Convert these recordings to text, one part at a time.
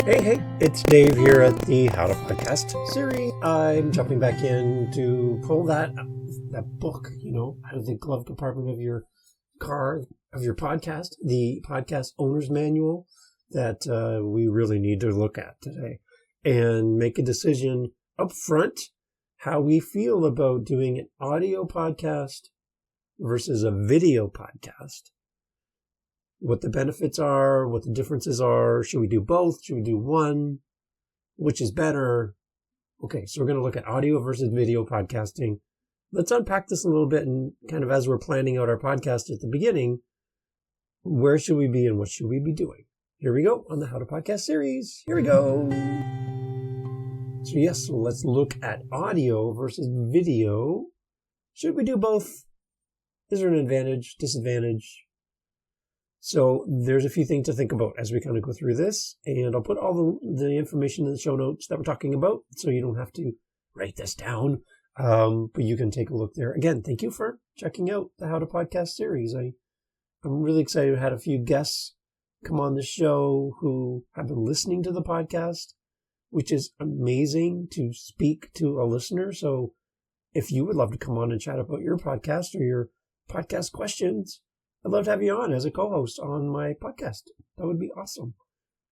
Hey, it's Dave here at the How to Podcast series. I'm jumping back in to pull that book, out of the glove compartment of your car, of your podcast, the podcast owner's manual that we really need to look at today and make a decision up front how we feel about doing an audio podcast versus a video podcast. What the benefits are, what the differences are. Should we do both? Should we do one? Which is better? Okay, so we're going to look at audio versus video podcasting. Let's unpack this a little bit and kind of as we're planning out our podcast at the beginning, where should we be and what should we be doing? Here we go on the How to Podcast series. Here we go. So let's look at audio versus video. Should we do both? Is there an advantage, disadvantage? So there's a few things to think about as we kind of go through this, and I'll put all the information in the show notes that we're talking about, so you don't have to write this down, but you can take a look there. Again, thank you for checking out the How to Podcast series. I'm really excited. I had a few guests come on the show who have been listening to the podcast, which is amazing to speak to a listener. So if you would love to come on and chat about your podcast or your podcast questions, I'd love to have you on as a co-host on my podcast. That would be awesome.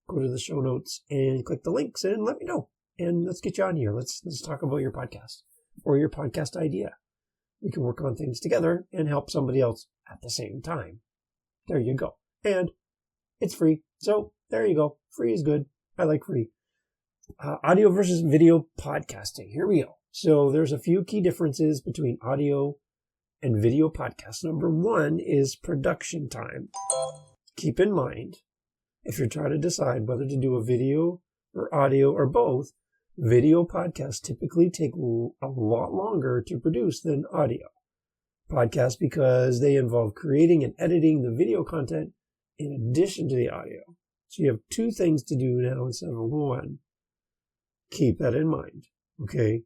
Go to the show notes and click the links and let me know. And let's get you on here. Let's talk about your podcast or your podcast idea. We can work on things together and help somebody else at the same time. There you go. And it's free. So there you go. Free is good. I like free. Audio versus video podcasting. Here we go. So there's a few key differences between audio and video podcast. Number one is production time. Keep in mind, if you're trying to decide whether to do a video or audio or both, video podcasts typically take a lot longer to produce than audio podcasts because they involve creating and editing the video content in addition to the audio. So you have two things to do now instead of one. Keep that in mind, okay?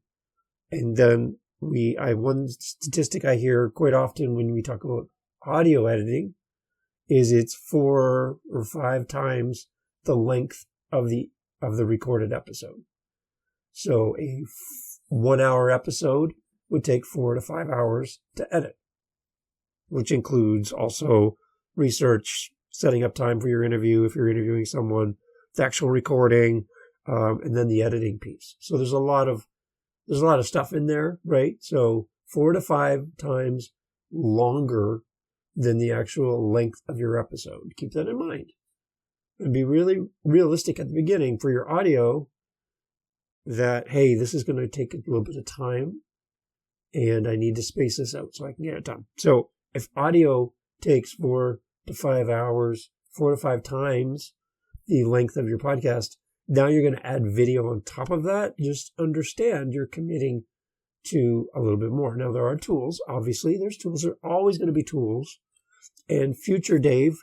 And then one statistic I hear quite often when we talk about audio editing is it's 4 or 5 times the length of the recorded episode. So a 1 hour episode would take 4 to 5 hours to edit, which includes also research, setting up time for your interview if you're interviewing someone, the actual recording, and then the editing piece. So there's a lot of stuff in there, right? So 4 to 5 times longer than the actual length of your episode. Keep that in mind. And be really realistic at the beginning for your audio that, hey, this is going to take a little bit of time and I need to space this out so I can get it done. So if audio takes 4 to 5 hours, 4 to 5 times the length of your podcast, now you're going to add video on top of that. Just understand you're committing to a little bit more. Now, there are tools. Obviously, there's tools. There are always going to be tools. And future Dave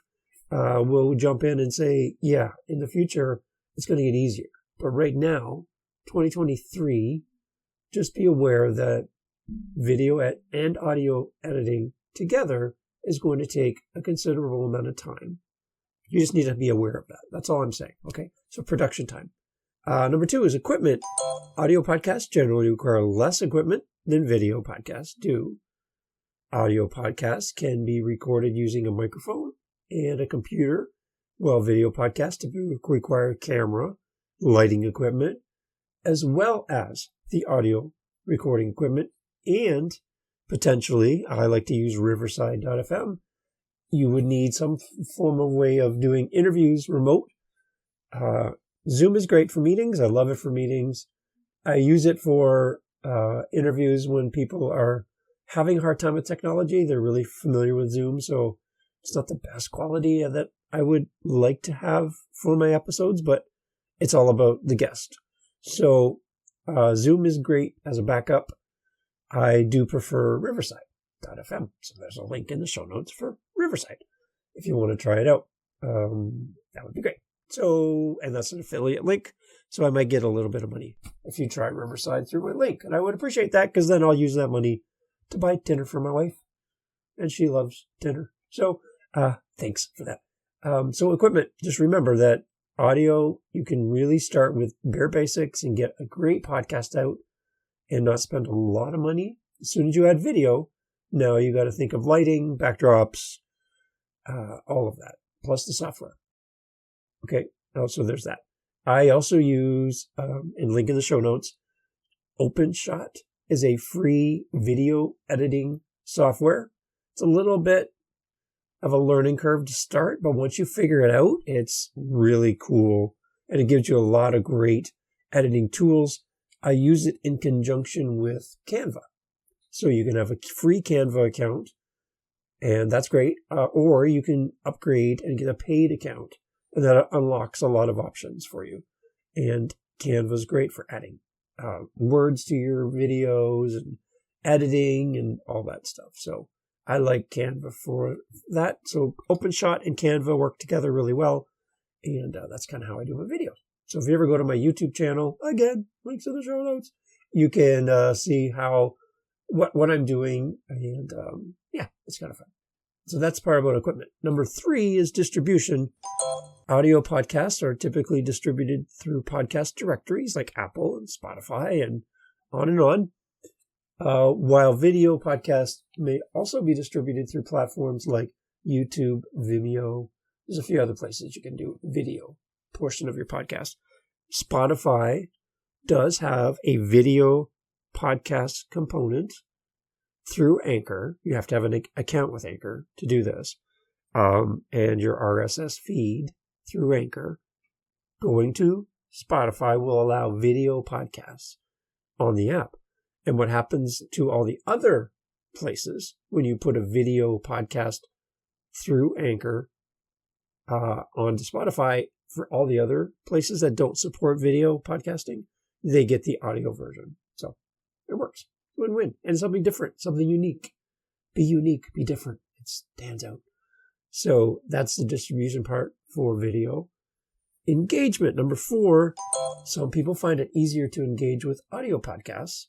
will jump in and say, yeah, in the future, it's going to get easier. But right now, 2023, just be aware that video and audio editing together is going to take a considerable amount of time. You just need to be aware of that. That's all I'm saying. Okay. So production time. Number 2 is equipment. Audio podcasts generally require less equipment than video podcasts do. Audio podcasts can be recorded using a microphone and a computer, while video podcasts typically require camera, lighting equipment, as well as the audio recording equipment. And potentially, I like to use Riverside.fm. You would need some form of way of doing interviews remote. Zoom is great for meetings. I love it for meetings. I use it for interviews when people are having a hard time with technology. They're really familiar with Zoom, so it's not the best quality that I would like to have for my episodes, but it's all about the guest. So Zoom is great as a backup. I do prefer Riverside.fm. So there's a link in the show notes for Riverside if you want to try it out. That would be great. So, and that's an affiliate link. So I might get a little bit of money if you try Riverside through my link. And I would appreciate that because then I'll use that money to buy dinner for my wife. And she loves dinner. So, thanks for that. So equipment, just remember that Audio, you can really start with bare basics and get a great podcast out and not spend a lot of money. As soon as you add video, now you got to think of lighting, backdrops, all of that, plus the software. Okay, so there's that. I also use, and link in the show notes, OpenShot is a free video editing software. It's a little bit of a learning curve to start, but once you figure it out, it's really cool. And it gives you a lot of great editing tools. I use it in conjunction with Canva. So you can have a free Canva account, and that's great. Or you can upgrade and get a paid account, and that unlocks a lot of options for you. And Canva is great for adding words to your videos and editing and all that stuff. So I like Canva for that. So OpenShot and Canva work together really well. And that's kind of how I do my videos. So if you ever go to my YouTube channel, again, links in the show notes, you can see what I'm doing. And yeah, it's kind of fun. So that's part about equipment. Number 3 is distribution. Audio podcasts are typically distributed through podcast directories like Apple and Spotify and on. While video podcasts may also be distributed through platforms like YouTube, Vimeo. There's a few other places you can do video portion of your podcast. Spotify does have a video podcast component through Anchor. You have to have an account with Anchor to do this. And your RSS feed through Anchor going to Spotify will allow video podcasts on the app. And what happens to all the other places when you put a video podcast through Anchor onto Spotify, for all the other places that don't support video podcasting, they get the audio version. So it works. Win-win. And something different, something unique. Be unique, be different. It stands out. So that's the distribution part for video. Engagement. Number 4, some people find it easier to engage with audio podcasts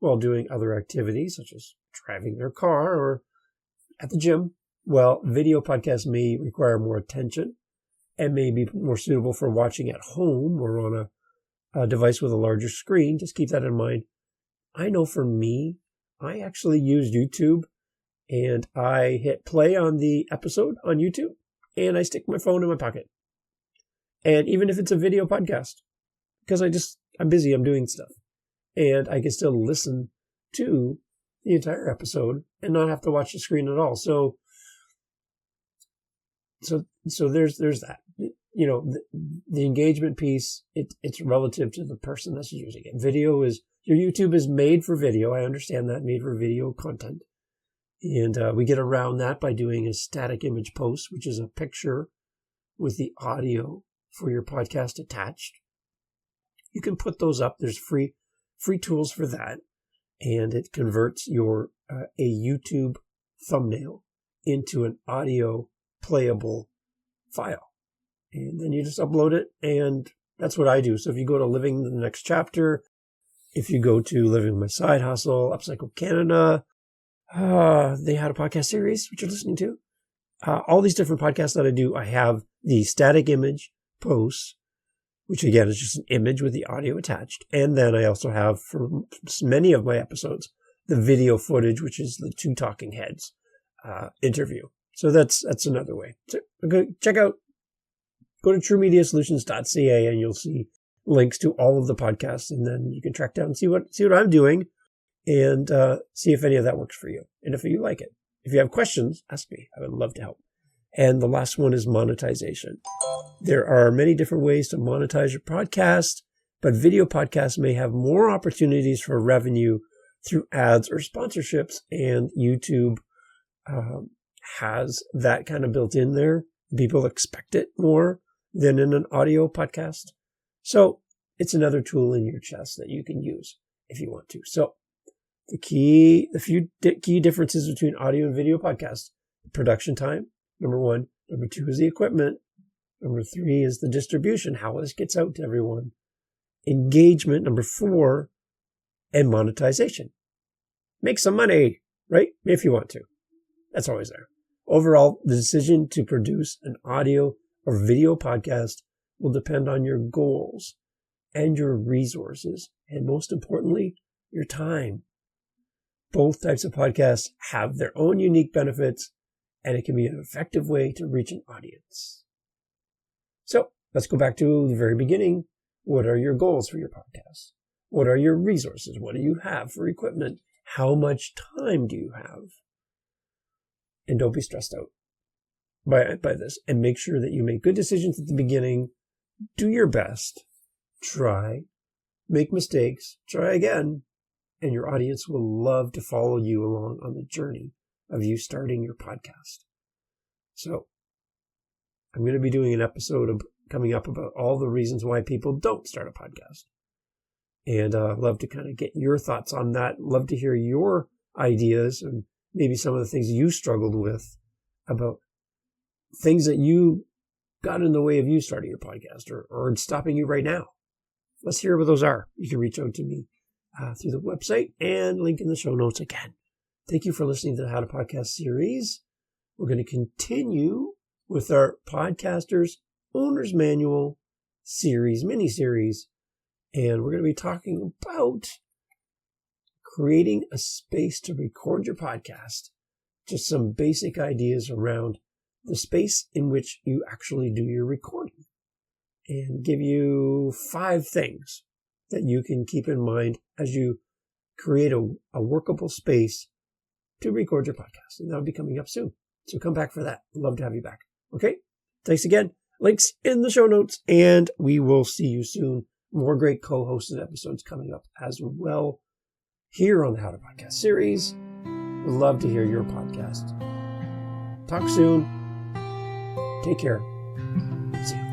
while doing other activities, such as driving their car or at the gym. Well, video podcasts may require more attention and may be more suitable for watching at home or on a device with a larger screen. Just keep that in mind. I know for me, I actually use YouTube, and I hit play on the episode on YouTube, and I stick my phone in my pocket. And even if it's a video podcast, because I'm busy, I'm doing stuff, and I can still listen to the entire episode and not have to watch the screen at all. So there's that. You know, the engagement piece, it's relative to the person that's using it. Your YouTube is made for video. I understand that, made for video content. And we get around that by doing a static image post, which is a picture with the audio for your podcast attached. You can put those up. There's free tools for that. And it converts a YouTube thumbnail into an audio playable file. And then you just upload it, and that's what I do. So if you go to Living the Next Chapter, if you go to Living My Side Hustle, Upcycle Canada, they had a podcast series, which you're listening to. All these different podcasts that I do, I have the static image posts, which again is just an image with the audio attached. And then I also have, for many of my episodes, the video footage, which is the 2 talking heads interview. So that's another way. So go to truemediasolutions.ca and you'll see links to all of the podcasts, and then you can track down and see what I'm doing and see if any of that works for you and if you like it. If you have questions, ask me. I would love to help. And the last one is monetization. There are many different ways to monetize your podcast, but video podcasts may have more opportunities for revenue through ads or sponsorships, and YouTube has that kind of built in there. People expect it more than in an audio podcast. So it's another tool in your chest that you can use if you want to. So the few key differences between audio and video podcasts: production time, number 1. Number 2 is the equipment. Number 3 is the distribution, how this gets out to everyone. Engagement, number 4, and monetization. Make some money, right? If you want to. That's always there. Overall, the decision to produce an audio or video podcast will depend on your goals and your resources, and most importantly, your time. Both types of podcasts have their own unique benefits, and it can be an effective way to reach an audience. So let's go back to the very beginning. What are your goals for your podcast? What are your resources? What do you have for equipment? How much time do you have? And don't be stressed out by this. And make sure that you make good decisions at the beginning. Do your best. Try. Make mistakes. Try again. And your audience will love to follow you along on the journey of you starting your podcast. So I'm going to be doing an episode coming up about all the reasons why people don't start a podcast. And I'd love to kind of get your thoughts on that. Love to hear your ideas and maybe some of the things you struggled with about things that you got in the way of you starting your podcast or stopping you right now. Let's hear what those are. You can reach out to me through the website and link in the show notes again. Thank you for listening to the How to Podcast series. We're going to continue with our Podcasters Owner's Manual series, mini-series. And we're going to be talking about creating a space to record your podcast. Just some basic ideas around the space in which you actually do your recording. And give you 5 things that you can keep in mind as you create a workable space to record your podcast. And that'll be coming up soon. So come back for that. I'd love to have you back. Okay? Thanks again. Links in the show notes. And we will see you soon. More great co-hosted episodes coming up as well here on the How to Podcast series. We'd love to hear your podcast. Talk soon. Take care. See you.